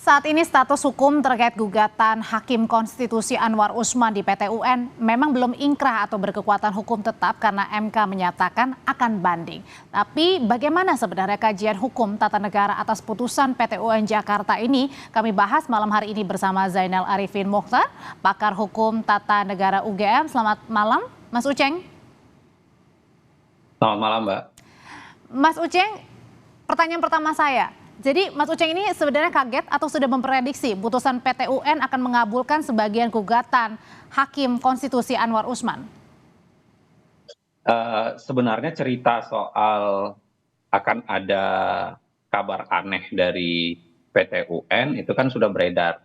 Saat ini status hukum terkait gugatan Hakim Konstitusi Anwar Usman di PT UN memang belum ingkrah atau berkekuatan hukum tetap karena MK menyatakan akan banding. Tapi bagaimana sebenarnya kajian hukum tata negara atas putusan PT UN Jakarta ini? Kami bahas malam hari ini bersama Zainal Arifin Mokhtar, pakar hukum tata negara UGM. Selamat malam, Mas Uceng. Selamat malam, Mbak. Mas Uceng, pertanyaan pertama saya. Jadi Mas Uceng ini sebenarnya kaget atau sudah memprediksi putusan PT UN akan mengabulkan sebagian gugatan Hakim Konstitusi Anwar Usman? Sebenarnya cerita soal akan ada kabar aneh dari PT UN itu kan sudah beredar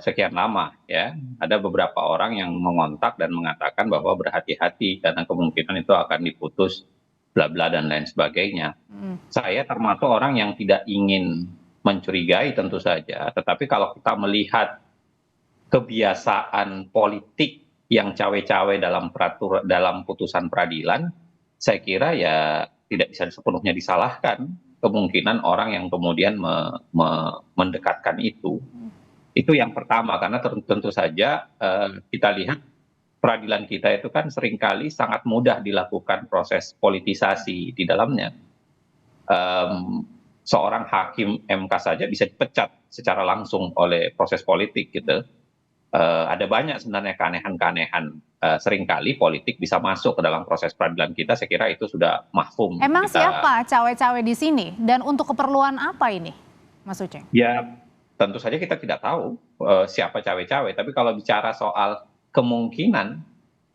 sekian lama ya. Ada beberapa orang yang mengontak dan mengatakan bahwa berhati-hati karena kemungkinan itu akan diputus bla bla dan lain sebagainya. Saya termasuk orang yang tidak ingin mencurigai tentu saja, tetapi kalau kita melihat kebiasaan politik yang cawe-cawe dalam putusan peradilan, saya kira ya tidak bisa sepenuhnya disalahkan kemungkinan orang yang kemudian mendekatkan itu. Itu yang pertama, karena tentu saja kita lihat peradilan kita itu kan seringkali sangat mudah dilakukan proses politisasi di dalamnya. Seorang hakim MK saja bisa dipecat secara langsung oleh proses politik gitu. Ada banyak sebenarnya keanehan-keanehan, seringkali politik bisa masuk ke dalam proses peradilan kita. Saya kira itu sudah mafhum. Emang siapa cawe-cawe di sini dan untuk keperluan apa ini, Mas Uceng? Ya, tentu saja kita tidak tahu siapa cawe-cawe, tapi kalau bicara soal kemungkinan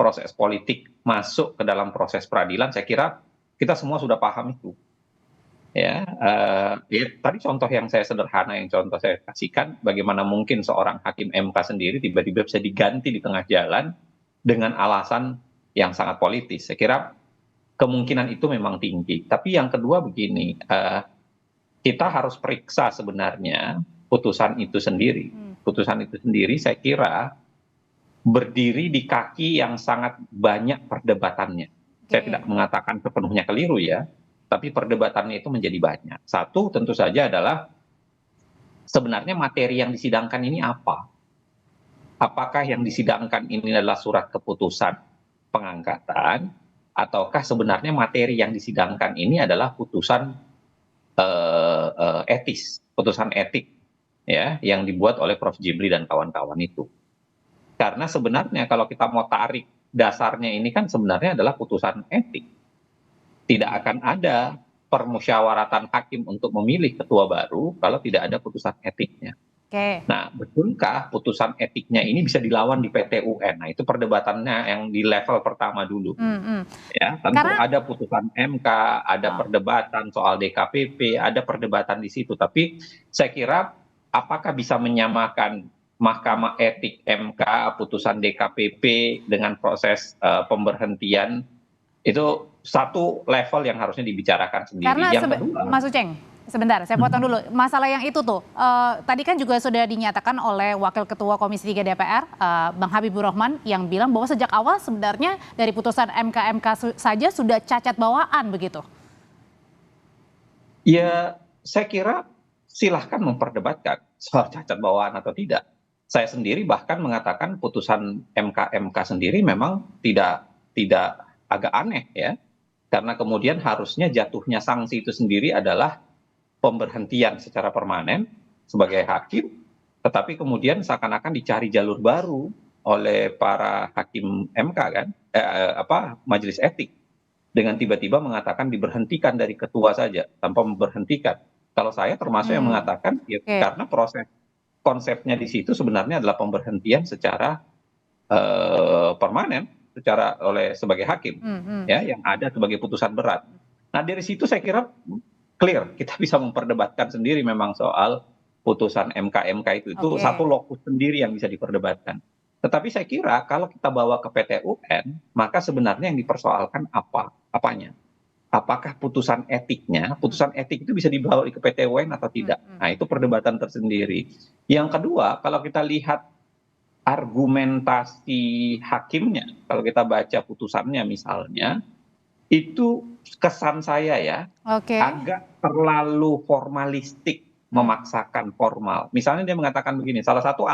proses politik masuk ke dalam proses peradilan, saya kira kita semua sudah paham itu. Ya, tadi contoh yang sederhana yang contoh saya kasihkan, bagaimana mungkin seorang hakim MK sendiri tiba-tiba bisa diganti di tengah jalan dengan alasan yang sangat politis. Saya kira kemungkinan itu memang tinggi. Tapi yang kedua begini, kita harus periksa sebenarnya putusan itu sendiri. Putusan itu sendiri saya kira berdiri di kaki yang sangat banyak perdebatannya. Saya tidak mengatakan sepenuhnya keliru ya, tapi perdebatannya itu menjadi banyak. Satu tentu saja adalah sebenarnya materi yang disidangkan ini apa? Apakah yang disidangkan ini adalah surat keputusan pengangkatan, ataukah sebenarnya materi yang disidangkan ini adalah putusan putusan etik ya, yang dibuat oleh Prof. Jimli dan kawan-kawan itu. Karena sebenarnya kalau kita mau tarik dasarnya ini kan sebenarnya adalah putusan etik. Tidak akan ada permusyawaratan hakim untuk memilih ketua baru kalau tidak ada putusan etiknya. Nah, betulkah putusan etiknya ini bisa dilawan di PT UN? Nah, itu perdebatannya yang di level pertama dulu. Ya, tentu ada putusan MK, ada perdebatan soal DKPP, ada perdebatan di situ. Tapi saya kira apakah bisa menyamakan Mahkamah Etik MK, putusan DKPP dengan proses pemberhentian, itu satu level yang harusnya dibicarakan sendiri. Karena yang kedua, Mas Uceng, sebentar, saya potong dulu. Masalah yang itu tuh, tadi kan juga sudah dinyatakan oleh Wakil Ketua Komisi 3 DPR, Bang Habibur Rahman, yang bilang bahwa sejak awal sebenarnya dari putusan MK saja sudah cacat bawaan begitu. Ya, saya kira silahkan memperdebatkan soal cacat bawaan atau tidak. Saya sendiri bahkan mengatakan putusan MK sendiri memang tidak agak aneh ya, karena kemudian harusnya jatuhnya sanksi itu sendiri adalah pemberhentian secara permanen sebagai hakim, tetapi kemudian seakan-akan dicari jalur baru oleh para hakim MK kan, majelis etik, dengan tiba-tiba mengatakan diberhentikan dari ketua saja tanpa memberhentikan. Kalau saya termasuk yang mengatakan ya, karena proses konsepnya di situ sebenarnya adalah pemberhentian secara permanen sebagai hakim ya, yang ada sebagai putusan berat. Nah, dari situ saya kira clear, kita bisa memperdebatkan sendiri memang soal putusan MK itu satu lokus sendiri yang bisa diperdebatkan. Tetapi saya kira kalau kita bawa ke PT UN, maka sebenarnya yang dipersoalkan apanya? Apakah putusan etik itu bisa dibawa ke PT UN atau tidak? Nah, itu perdebatan tersendiri. Yang kedua, kalau kita lihat argumentasi hakimnya, kalau kita baca putusannya misalnya, itu kesan saya ya agak terlalu formalistik memaksakan formal. Misalnya dia mengatakan begini, salah satu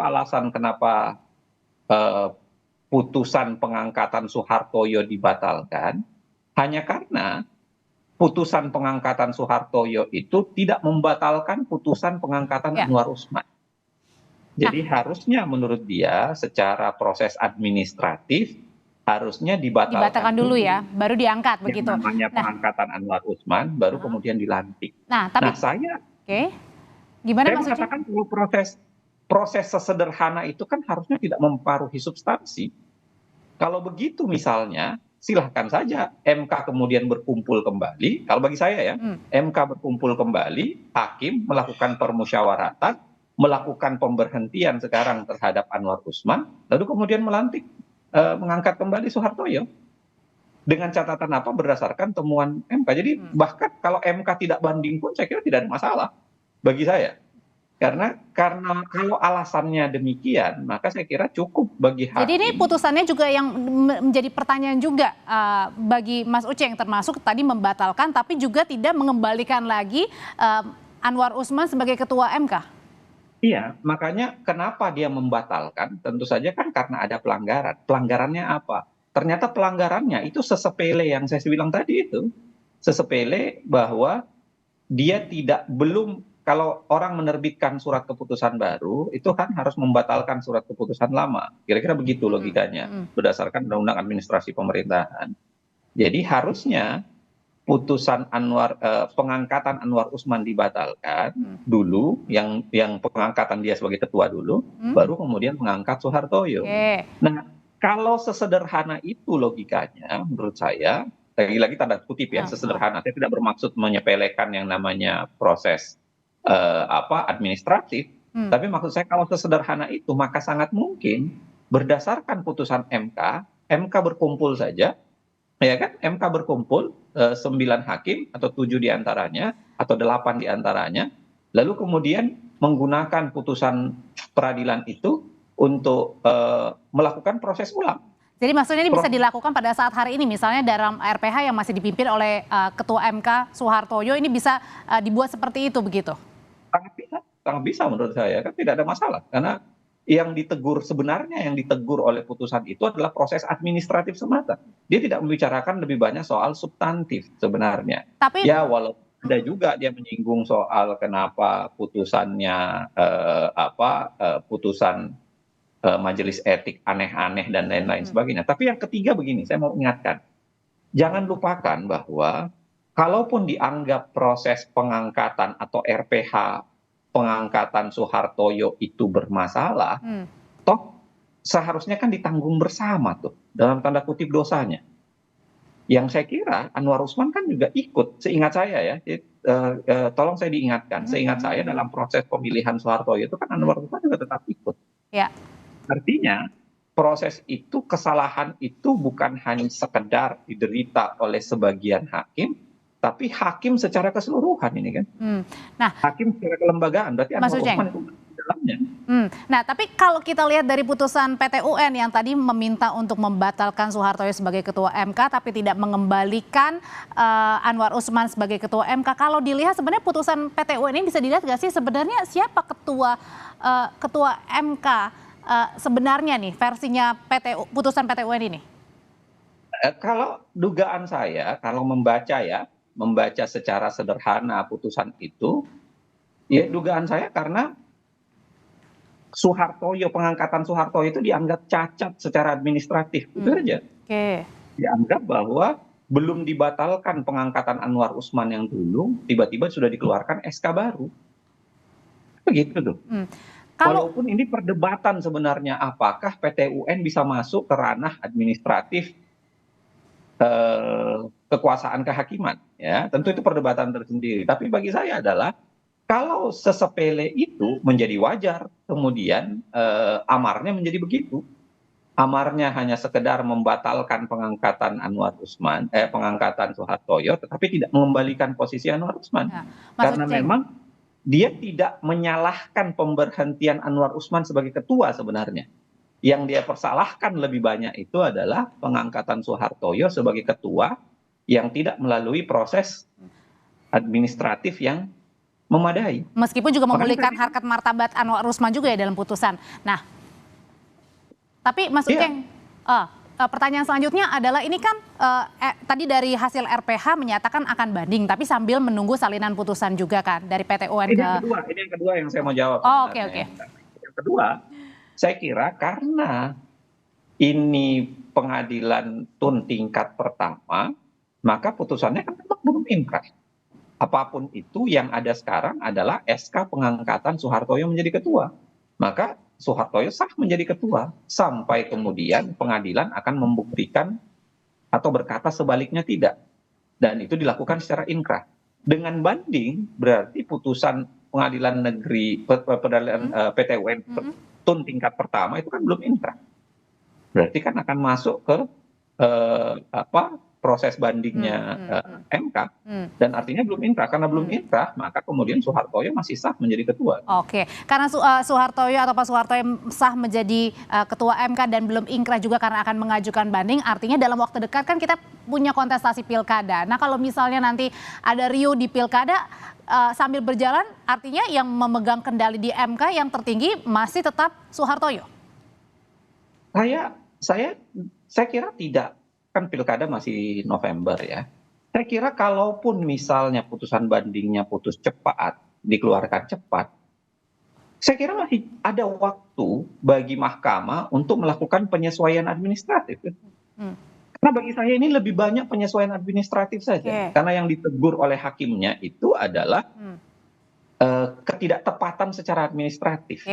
alasan kenapa eh, putusan pengangkatan Soehartoyo dibatalkan hanya karena putusan pengangkatan Soehartoyo itu tidak membatalkan putusan pengangkatan Ya. Anwar Usman. Jadi harusnya menurut dia secara proses administratif harusnya Dibatalkan dulu ya, baru diangkat yang begitu. namanya Nah, pengangkatan Anwar Usman baru kemudian dilantik. tapi Nah, saya gimana Mas Uceng? mengatakan kalau proses sesederhana itu kan harusnya tidak mempengaruhi substansi. Kalau begitu misalnya, silahkan saja MK kemudian berkumpul kembali. Kalau bagi saya ya, MK berkumpul kembali, hakim melakukan permusyawaratan, melakukan pemberhentian sekarang terhadap Anwar Usman, lalu kemudian melantik, mengangkat kembali Soehartoyo. Dengan catatan apa? Berdasarkan temuan MK. Jadi bahkan kalau MK tidak banding pun saya kira tidak ada masalah bagi saya. Karena kalau alasannya demikian, maka saya kira cukup bagi hakim. Jadi ini putusannya juga yang menjadi pertanyaan juga bagi Mas Uceng, termasuk tadi membatalkan tapi juga tidak mengembalikan lagi Anwar Usman sebagai ketua MK. Iya, makanya kenapa dia membatalkan? Tentu saja kan karena ada pelanggaran. Pelanggarannya apa? Ternyata pelanggarannya itu sesepele yang saya bilang tadi itu. Sesepele bahwa dia belum, kalau orang menerbitkan surat keputusan baru, itu kan harus membatalkan surat keputusan lama. Kira-kira begitu logikanya, berdasarkan Undang-Undang Administrasi Pemerintahan. Jadi harusnya putusan pengangkatan Anwar Usman dibatalkan dulu, yang pengangkatan dia sebagai ketua dulu, baru kemudian mengangkat Soehartoyo. Nah, kalau sesederhana itu logikanya, menurut saya, lagi-lagi tanda kutip ya, sesederhana. Saya tidak bermaksud menyepelekan yang namanya proses administratif, tapi maksud saya kalau sesederhana itu, maka sangat mungkin berdasarkan putusan MK berkumpul saja, ya kan? MK berkumpul 9 hakim atau 7 diantaranya atau 8 diantaranya, lalu kemudian menggunakan putusan peradilan itu untuk melakukan proses ulang. Jadi maksudnya ini bisa dilakukan pada saat hari ini, misalnya dalam RPH yang masih dipimpin oleh Ketua MK Soehartoyo, ini bisa dibuat seperti itu begitu? Sangat bisa menurut saya, kan tidak ada masalah. Karena yang ditegur oleh putusan itu adalah proses administratif semata. Dia tidak membicarakan lebih banyak soal substantif sebenarnya. Tapi ya walaupun ada juga dia menyinggung soal kenapa putusannya putusan majelis etik aneh-aneh dan lain-lain sebagainya. Tapi yang ketiga begini, saya mau ingatkan, jangan lupakan bahwa kalaupun dianggap proses pengangkatan atau RPH pengangkatan Soehartoyo itu bermasalah, toh seharusnya kan ditanggung bersama tuh, dalam tanda kutip dosanya. Yang saya kira Anwar Usman kan juga ikut, seingat saya ya, tolong saya diingatkan, seingat saya dalam proses pemilihan Soehartoyo itu kan Anwar Usman juga tetap ikut. Ya. Artinya proses itu, kesalahan itu bukan hanya sekedar diderita oleh sebagian hakim, tapi hakim secara keseluruhan ini kan. Nah, hakim secara kelembagaan, berarti Anwar Usman itu di dalamnya. Nah, tapi kalau kita lihat dari putusan PT UN yang tadi meminta untuk membatalkan Soehartoyo sebagai ketua MK, tapi tidak mengembalikan Anwar Usman sebagai ketua MK, kalau dilihat sebenarnya putusan PT UN ini bisa dilihat nggak sih sebenarnya siapa ketua MK sebenarnya nih versinya putusan PT UN ini? Kalau dugaan saya, kalau membaca secara sederhana putusan itu, ya dugaan saya karena pengangkatan Soehartoyo itu dianggap cacat secara administratif, itu aja. Dianggap bahwa belum dibatalkan pengangkatan Anwar Usman yang dulu, tiba-tiba sudah dikeluarkan SK baru, begitu tuh. Walaupun ini perdebatan sebenarnya, apakah PT UN bisa masuk ke ranah administratif kekuasaan kehakiman, ya tentu itu perdebatan tersendiri. Tapi bagi saya adalah kalau sesepele itu menjadi wajar, kemudian amarnya menjadi begitu. Amarnya hanya sekedar membatalkan pengangkatan pengangkatan Soehartoyo, tetapi tidak mengembalikan posisi Anwar Usman, karena memang dia tidak menyalahkan pemberhentian Anwar Usman sebagai ketua sebenarnya. Yang dia persalahkan lebih banyak itu adalah pengangkatan Soehartoyo sebagai ketua yang tidak melalui proses administratif yang memadai. Meskipun juga Makanya memulihkan tadi- harkat martabat Anwar Usman juga ya dalam putusan. Nah, tapi Mas Iya. Uceng, pertanyaan selanjutnya adalah ini kan tadi dari hasil RPH menyatakan akan banding, tapi sambil menunggu salinan putusan juga kan dari PT UN Ini ke. yang kedua yang saya mau jawab. Oh, oke, sebenarnya. oke. Yang kedua, saya kira karena ini pengadilan tun tingkat pertama, maka putusannya kan memang belum inkrah. Apapun itu yang ada sekarang adalah SK pengangkatan Soehartoyo menjadi ketua. Maka Soehartoyo sah menjadi ketua sampai kemudian pengadilan akan membuktikan atau berkata sebaliknya tidak. Dan itu dilakukan secara inkrah. Dengan banding berarti putusan pengadilan negeri PT UN tun tingkat pertama itu kan belum inkrah. Berarti kan akan masuk ke proses bandingnya MK dan artinya belum inkrah. Karena belum inkrah maka kemudian Soehartoyo masih sah menjadi ketua. Oke, karena Soehartoyo atau Pak Soehartoyo sah menjadi ketua MK dan belum inkrah juga karena akan mengajukan banding, artinya dalam waktu dekat kan kita punya kontestasi pilkada. Nah kalau misalnya nanti ada riuh di pilkada sambil berjalan, artinya yang memegang kendali di MK yang tertinggi masih tetap Soehartoyo. Saya kira tidak. Kan pilkada masih November ya. Saya kira kalaupun misalnya putusan bandingnya putus cepat, dikeluarkan cepat, saya kira masih ada waktu bagi mahkamah untuk melakukan penyesuaian administratif. Karena bagi saya ini lebih banyak penyesuaian administratif saja. Karena yang ditegur oleh hakimnya itu adalah ketidaktepatan secara administratif.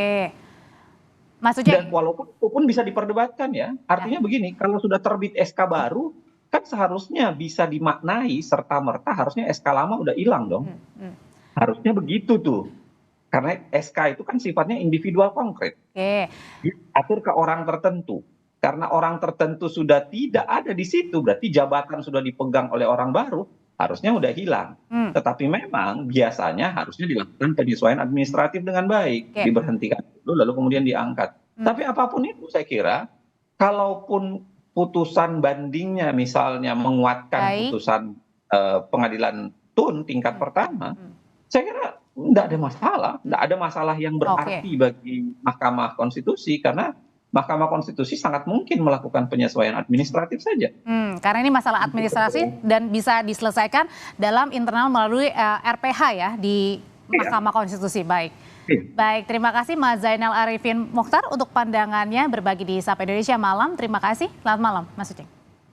Mas Uceng. Dan walaupun bisa diperdebatkan ya, artinya begini, kalau sudah terbit SK baru, kan seharusnya bisa dimaknai serta-merta harusnya SK lama udah hilang dong. Harusnya begitu tuh. Karena SK itu kan sifatnya individual konkret. Diatur ke orang tertentu. Karena orang tertentu sudah tidak ada di situ, berarti jabatan sudah dipegang oleh orang baru, harusnya udah hilang. Tetapi memang biasanya harusnya dilakukan penyesuaian administratif dengan baik. Diberhentikan dulu lalu kemudian diangkat. Tapi apapun itu saya kira, kalaupun putusan bandingnya misalnya menguatkan putusan pengadilan tun tingkat pertama, saya kira tidak ada masalah. Tidak ada masalah yang berarti bagi Mahkamah Konstitusi karena Mahkamah Konstitusi sangat mungkin melakukan penyesuaian administratif saja. Karena ini masalah administrasi dan bisa diselesaikan dalam internal melalui RPH ya di Mahkamah Konstitusi. Baik. Baik, terima kasih Mas Zainal Arifin Mokhtar untuk pandangannya berbagi di Sapa Indonesia Malam. Terima kasih. Selamat malam, Mas Uceng.